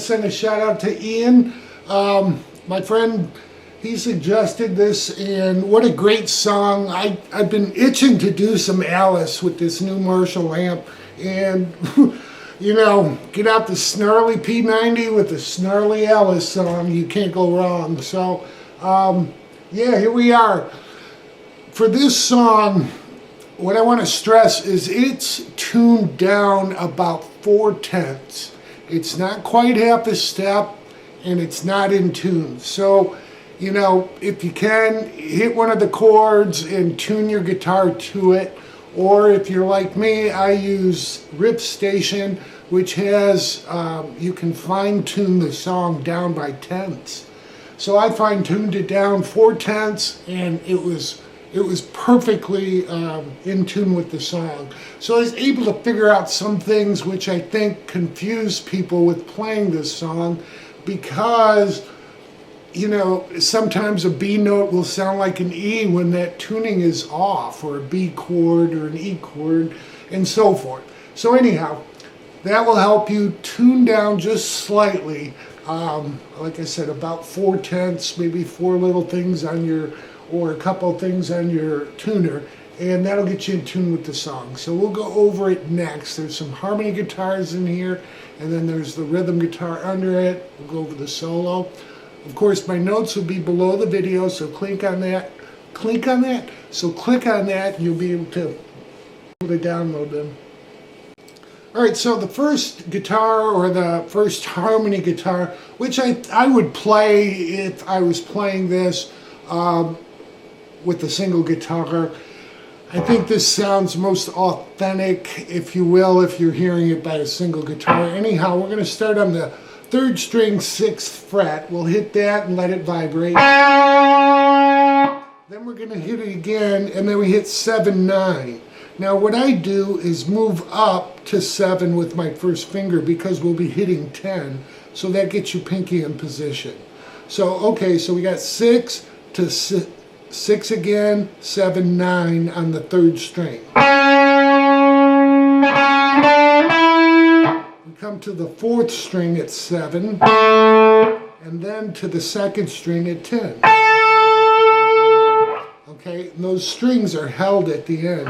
send a shout out to Ian. My friend, he suggested this, and what a great song. I've been itching to do some Alice with this new Marshall amp, and you know, get out the snarly P90 with the snarly Alice song, you can't go wrong. So yeah, here we are. For this song, what I want to stress is it's tuned down about 4/10. It's not quite half a step, and it's not in tune. So, you know, if you can, hit one of the chords and tune your guitar to it. Or if you're like me, I use Rip Station, which has, you can fine tune the song down by tenths. So I fine tuned it down 4/10, and it was perfectly in tune with the song. So I was able to figure out some things which I think confuse people with playing this song, because, you know, sometimes a B note will sound like an E when that tuning is off, or a B chord or an E chord, and so forth. So anyhow, that will help you tune down just slightly. Like I said, about 4/10, maybe 4 little things on your, or a couple things on your tuner, and that'll get you in tune with the song. So we'll go over it next. There's some harmony guitars in here, and then there's the rhythm guitar under it. We'll go over the solo. Of course, my notes will be below the video, so click on that. Click on that. So click on that, and you'll be able to download them. All right, so the first guitar, or the first harmony guitar, which I would play if I was playing this with a single guitar. I think this sounds most authentic, if you will, if you're hearing it by a single guitar. Anyhow, we're going to start on the 3rd string, 6th fret. We'll hit that and let it vibrate. Then we're going to hit it again, and then we hit 7, 9. Now what I do is move up to 7 with my first finger, because we'll be hitting 10, so that gets you pinky in position. So okay, so we got 6 to 6 again, 7, 9 on the 3rd string. We come to the 4th string at 7, and then to the 2nd string at 10. Okay, and those strings are held at the end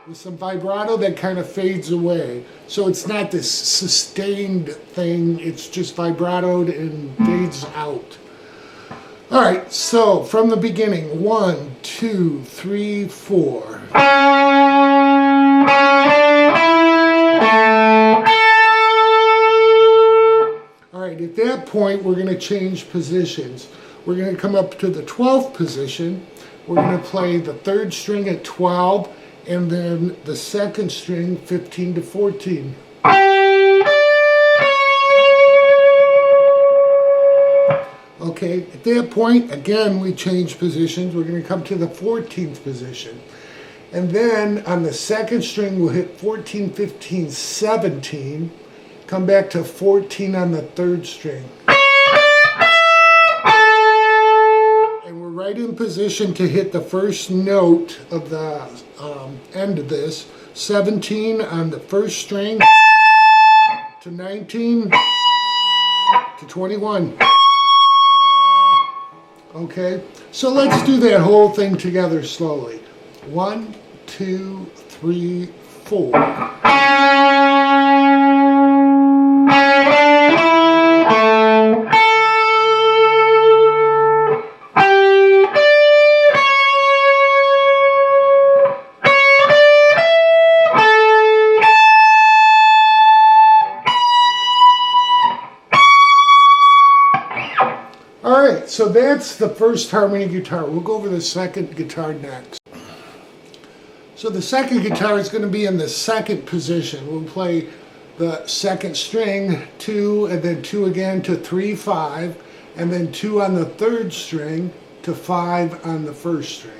with some vibrato that kind of fades away. So it's not this sustained thing, it's just vibratoed and fades out. All right, so from the beginning, 1, 2, 3, 4. All right, at that point, we're going to change positions. We're going to come up to the 12th position. We're going to play the 3rd string at 12, and then the 2nd string 15 to 14. Okay, at that point, again, we change positions. We're going to come to the 14th position. And then on the 2nd string, we'll hit 14, 15, 17. Come back to 14 on the 3rd string. And we're right in position to hit the first note of the end of this. 17 on the 1st string to 19 to 21. Okay, so let's do that whole thing together slowly. 1, 2, 3, 4. Alright, so that's the first harmony guitar. We'll go over the 2nd guitar next. So the 2nd guitar is going to be in the 2nd position. We'll play the 2nd string, 2, and then 2 again to 3, 5, and then 2 on the 3rd string to 5 on the 1st string.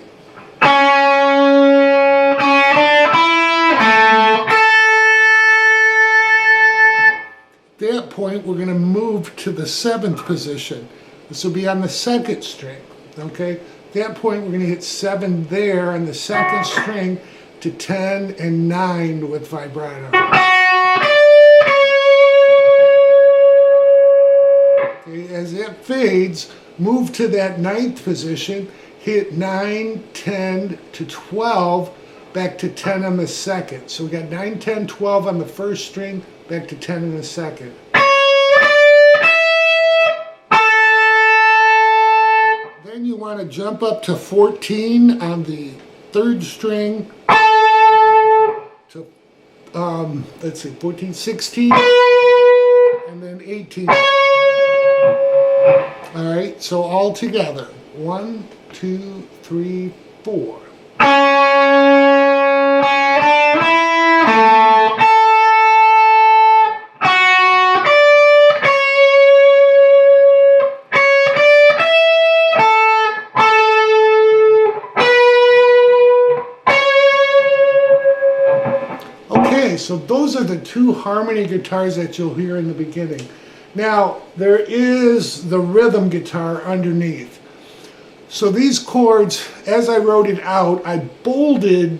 At that point, we're going to move to the 7th position. This will be on the 2nd string, okay? At that point, we're going to hit 7 there on the 2nd string to 10 and 9 with vibrato. Okay, as it fades, move to that 9th position, hit 9, 10 to 12, back to 10 on the second. So we got 9, 10, 12 on the first string, back to 10 on the second. Then you want to jump up to 14 on the 3rd string to, let's see, 14, 16, and then 18. All right, so all together. 1, 2, 3, 4. Okay, so those are the 2 harmony guitars that you'll hear in the beginning. Now, there is the rhythm guitar underneath. So these chords, as I wrote it out, I bolded,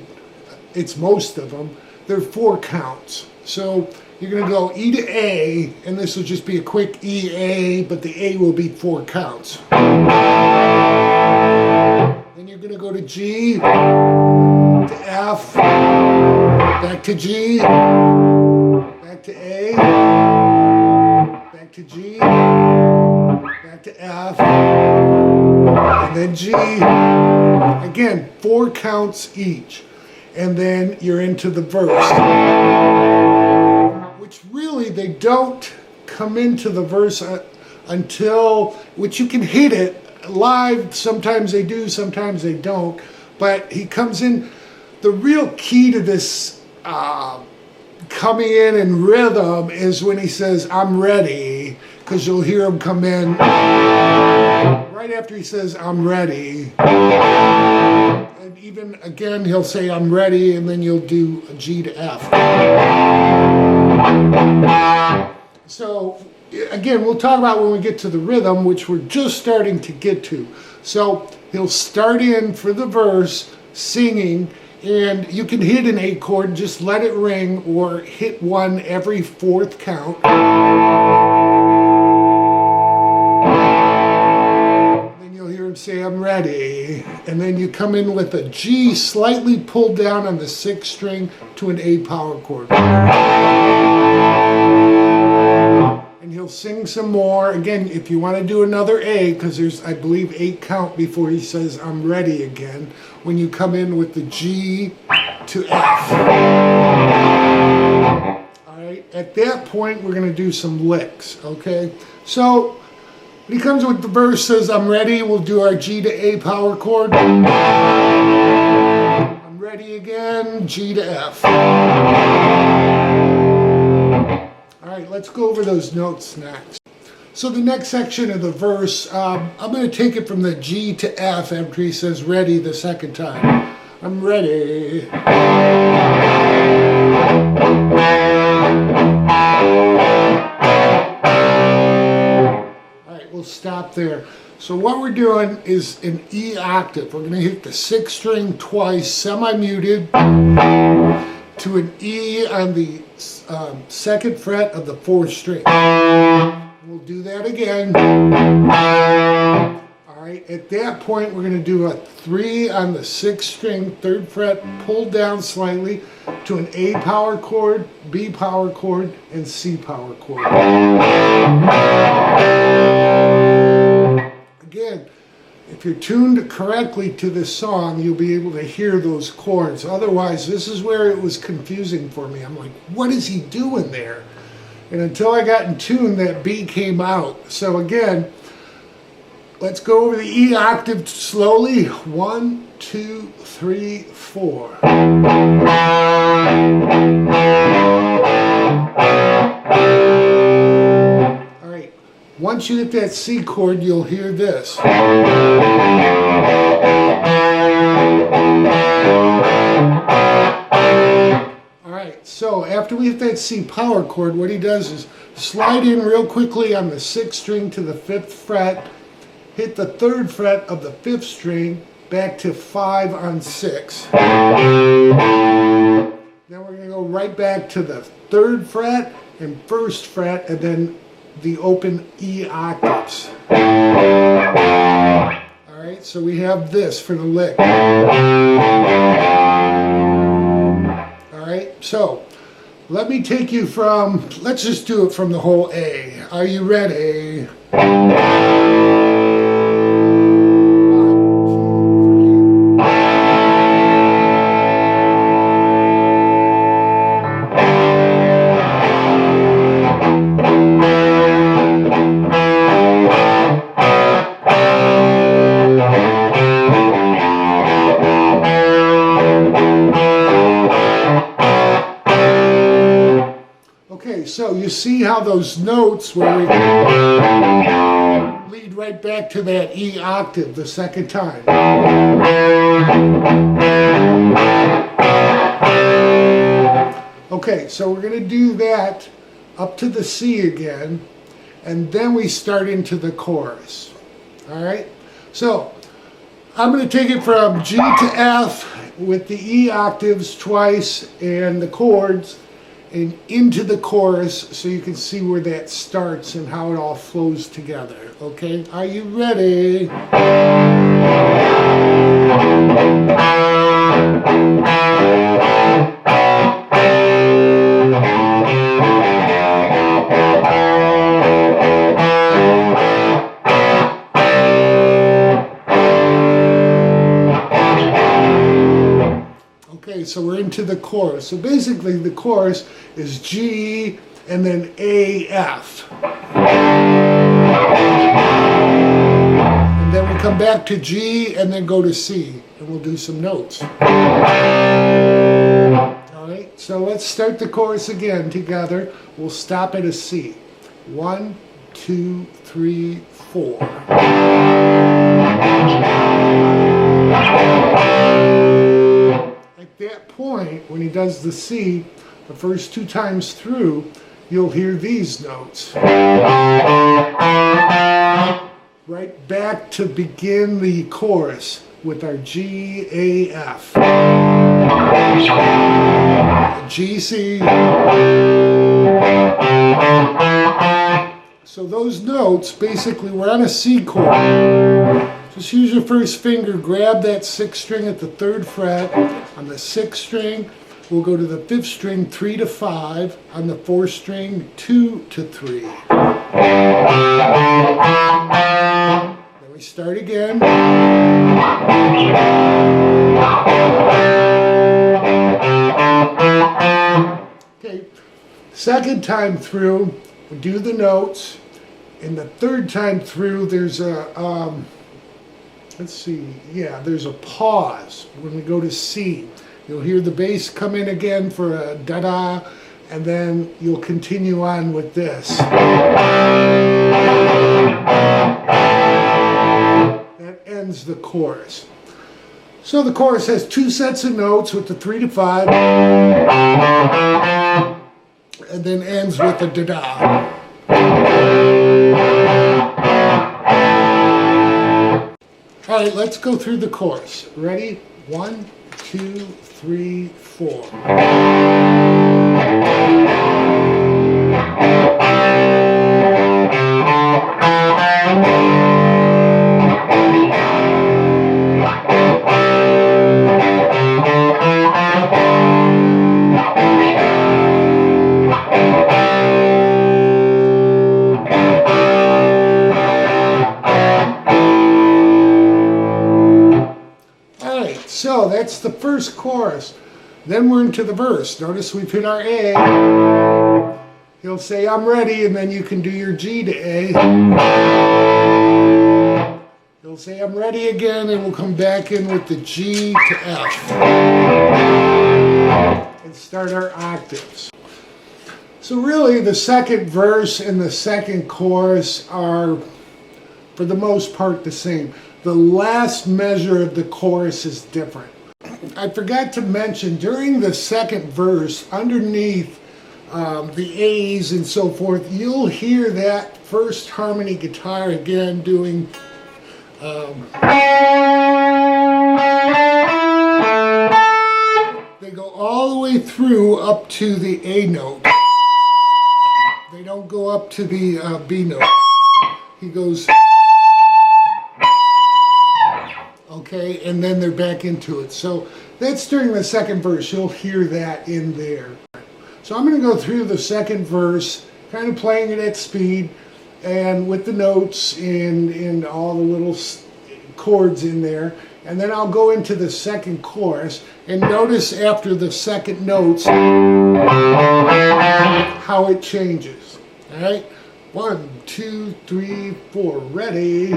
it's most of them, they're 4 counts. So you're going to go E to A, and this will just be a quick E, A, but the A will be 4 counts. Then you're going to go to G, to F, back to G, back to A, back to G, back to F, and then G. Again, 4 counts each. And then you're into the verse. Which really, they don't come into the verse until, which you can hit it live. Sometimes they do, sometimes they don't. But he comes in. The real key to this coming in rhythm is when he says, "I'm ready," because you'll hear him come in right after he says, "I'm ready." And even again, he'll say, "I'm ready," and then you'll do a G to F. So again, we'll talk about when we get to the rhythm, which we're just starting to get to. So he'll start in for the verse singing, and you can hit an A chord, just let it ring, or hit one every 4th count. Then you'll hear him say, "I'm ready." And then you come in with a G slightly pulled down on the 6th string to an A power chord. And he'll sing some more. Again, if you want to do another A, because there's, I believe, 8 count before he says, "I'm ready" again, when you come in with the G to F. All right, at that point, we're going to do some licks, okay? So when he comes with the verse, says, "I'm ready," we'll do our G to A power chord. I'm ready again, G to F. All right, let's go over those notes next. So the next section of the verse, I'm going to take it from the G to F after he says "ready" the 2nd time. I'm ready. All right, we'll stop there. So what we're doing is an E octave. We're going to hit the 6th string twice, semi-muted, to an E on the 2nd fret of the 4th string. We'll do that again. All right, at that point, we're going to do a 3 on the 6th string, 3rd fret, pulled down slightly to an A power chord, B power chord, and C power chord. Again, if you're tuned correctly to this song, you'll be able to hear those chords. Otherwise, this is where it was confusing for me. I'm like, what is he doing there? And until I got in tune, that B came out. So again, let's go over the E octave slowly. 1, 2, 3, 4. All right. Once you hit that C chord, you'll hear this. So after we hit that C power chord, what he does is slide in real quickly on the 6th string to the 5th fret, hit the 3rd fret of the 5th string, back to 5 on 6. Then we're going to go right back to the 3rd fret and 1st fret, and then the open E octaves. Alright, so we have this for the lick. Alright, so let me take you from, let's just do it from the whole A. Are you ready? So you see how those notes where we lead right back to that E octave the second time. Okay, so we're going to do that up to the C again, and then we start into the chorus. Alright, so I'm going to take it from G to F with the E octaves twice and the chords, and into the chorus so you can see where that starts and how it all flows together. Okay, are you ready? Okay, so we're into the chorus. So basically the chorus is G and then A, F. And then we come back to G and then go to C, and we'll do some notes. Alright, so let's start the chorus again together. We'll stop at a C. 1, 2, 3, 4. At that point, when he does the C, the first 2 times through, you'll hear these notes. Right back to begin the chorus with our G, A, F. G, C. So those notes, basically, we're on a C chord. Just use your first finger, grab that 6th string at the 3rd fret. On the 6th string, we'll go to the 5th string, 3 to 5. On the 4th string, 2 to 3. Then we start again. Okay, second time through, we do the notes. And the 3rd time through, there's a, let's see, yeah, there's a pause when we go to C. You'll hear the bass come in again for a da-da, and then you'll continue on with this. That ends the chorus. So the chorus has 2 sets of notes with the 3 to 5, and then ends with a da-da. All right, let's go through the chorus. Ready? 1, 2, 3, 4. So that's the first chorus. Then we're into the verse. Notice we've hit our A. He'll say, I'm ready, and then you can do your G to A. He'll say, I'm ready again, and we'll come back in with the G to F. And start our octaves. So really, the second verse and the second chorus are, for the most part, the same. The last measure of the chorus is different. I forgot to mention, during the second verse, underneath the A's and so forth, you'll hear that first harmony guitar again doing they go all the way through up to the A note. They don't go go up to the B note. He goes, okay, and then they're back into it. So that's during the second verse. You'll hear that in there. So I'm going to go through the second verse, kind of playing it at speed, and with the notes and all the little chords in there. And then I'll go into the second chorus, and notice after the second notes how it changes. All right? 1, 2, 3, 4. Ready?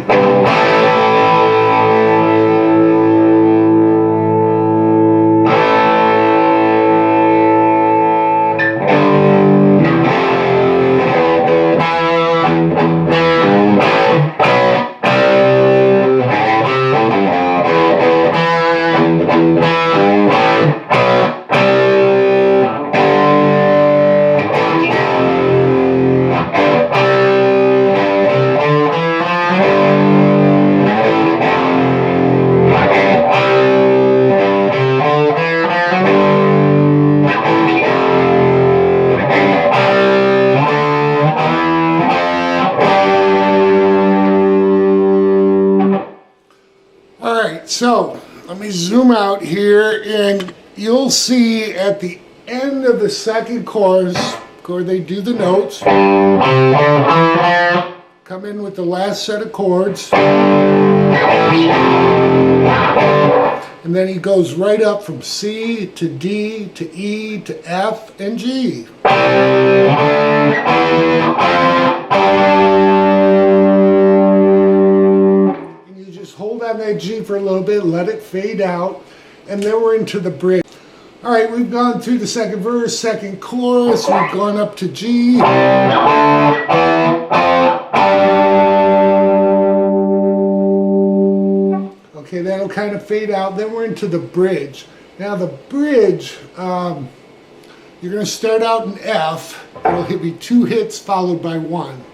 So let me zoom out here, and you'll see at the end of the second chorus, where they do the notes, come in with the last set of chords, and then he goes right up from C to D to E to F and G. Hold on that G for a little bit, let it fade out, and then we're into the bridge. All right, we've gone through the second verse, second chorus, we've gone up to G. Okay, that'll kind of fade out, then we're into the bridge. Now the bridge, you're going to start out in F, it'll be 2 hits followed by 1.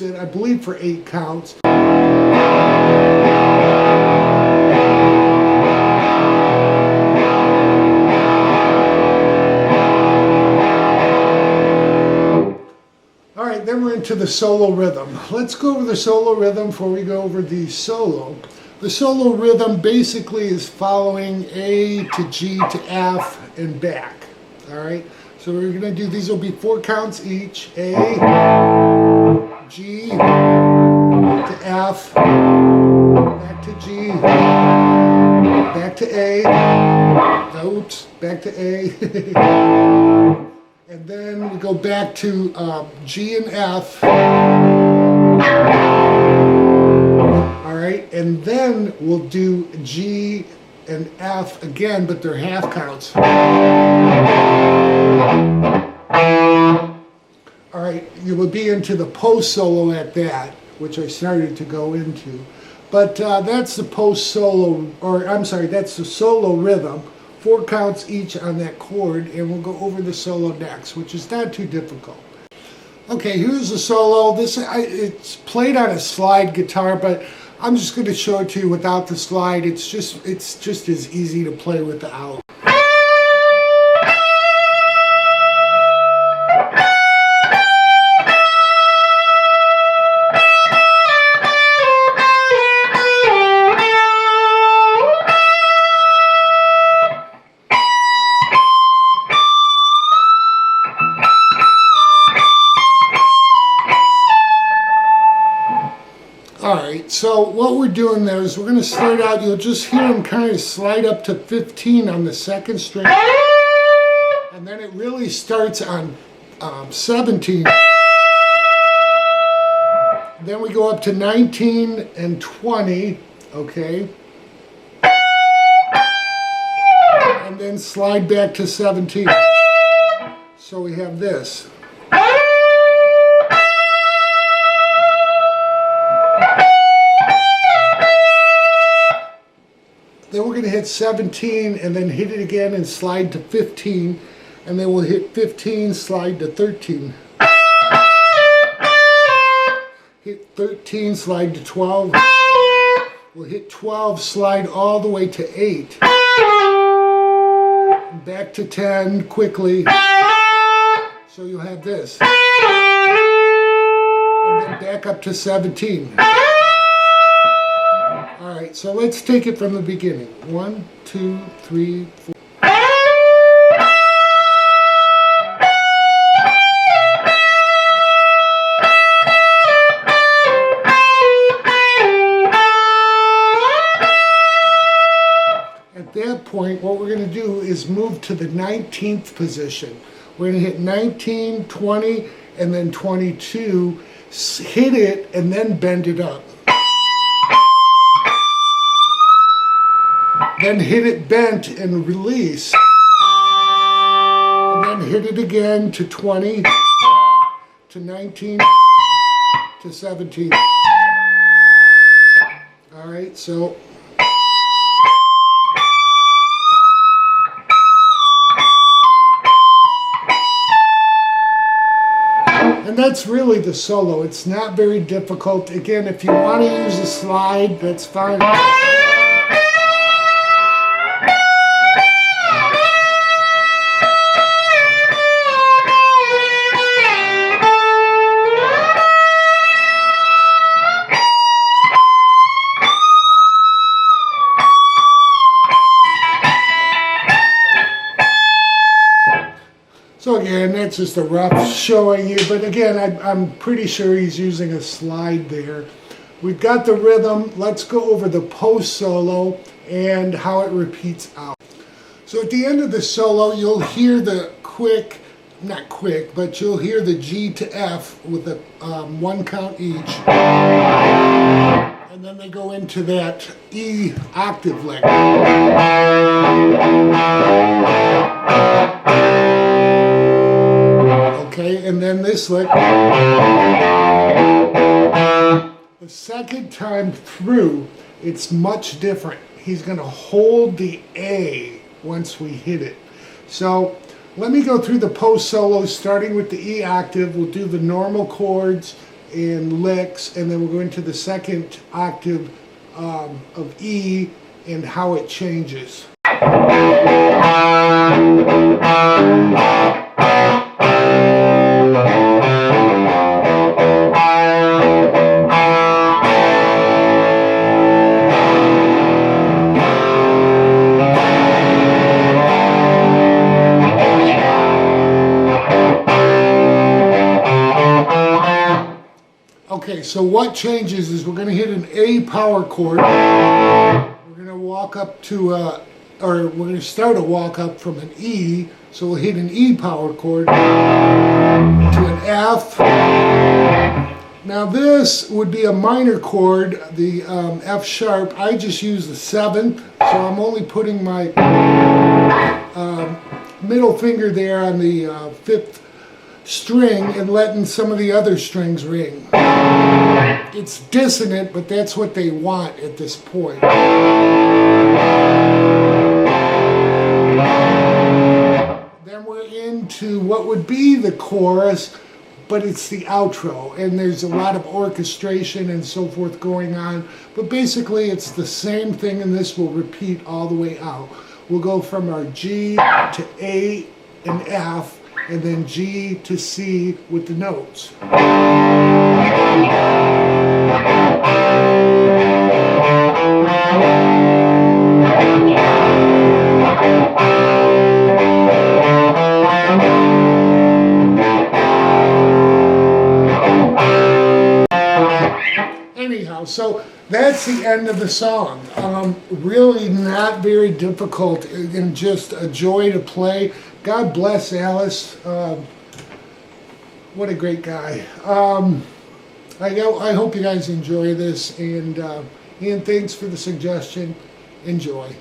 It, I believe, for 8 counts. All right, then we're into the solo rhythm. Let's go over the solo rhythm before we go over the solo. The solo rhythm basically is following A to G to F and back. All right, so we're going to do, these will be 4 counts each. A, G to F, back to G, back to A, oops, back to A, and then we go back to G and F, all right, and then we'll do G and F again, but they're half counts. All right, you will be into the post solo at that, which I started to go into. But that's the post solo, or I'm sorry, that's the solo rhythm. 4 counts each on that chord, and we'll go over the solo next, which is not too difficult. Okay, here's the solo. It's played on a slide guitar, but I'm just going to show it to you without the slide. It's just as easy to play without. Alright, so what we're doing there is we're going to start out, you'll just hear him kind of slide up to 15 on the second string, and then it really starts on 17. Then we go up to 19 and 20, okay, and then slide back to 17. So we have this. Then we're going to hit 17 and then hit it again and slide to 15, and then we'll hit 15, slide to 13. Hit 13, slide to 12. We'll hit 12, slide all the way to 8. Back to 10 quickly. So you have this. And then back up to 17. Alright, so let's take it from the beginning. 1, 2, 3, 4. At that point, what we're going to do is move to the 19th position. We're going to hit 19, 20, and then 22. Hit it and then bend it up. Then hit it bent and release. And then hit it again to 20, to 19, to 17. Alright, so and that's really the solo. It's not very difficult. Again, if you want to use a slide, that's fine. So again, that's just a rough showing you, but again, I'm pretty sure he's using a slide there. We've got the rhythm. Let's go over the post solo and how it repeats out. So at the end of the solo, you'll hear the not quick, but you'll hear the G to F with a 1 count each. And then they go into that E octave lick. Okay, and then this lick. The second time through, it's much different. He's going to hold the A once we hit it. So let me go through the post solos, starting with the E octave. We'll do the normal chords and licks, and then we'll go into the second octave of E and how it changes. Okay, so what changes is we're going to hit an A power chord. We're going to walk up to, or we're going to start a walk up from an E. So we'll hit an E power chord to an F. Now this would be a minor chord, the F sharp. I just use the 7, so I'm only putting my middle finger there on the 5th string and letting some of the other strings ring. It's dissonant, but that's what they want at this point. Then we're into what would be the chorus, but it's the outro, and there's a lot of orchestration and so forth going on, but basically it's the same thing, and this will repeat all the way out. We'll go from our G to A and F, and then G to C with the notes. Anyhow, so that's the end of the song. Really not very difficult and just a joy to play. God bless Alice. What a great guy. I hope you guys enjoy this, and Ian, thanks for the suggestion. Enjoy.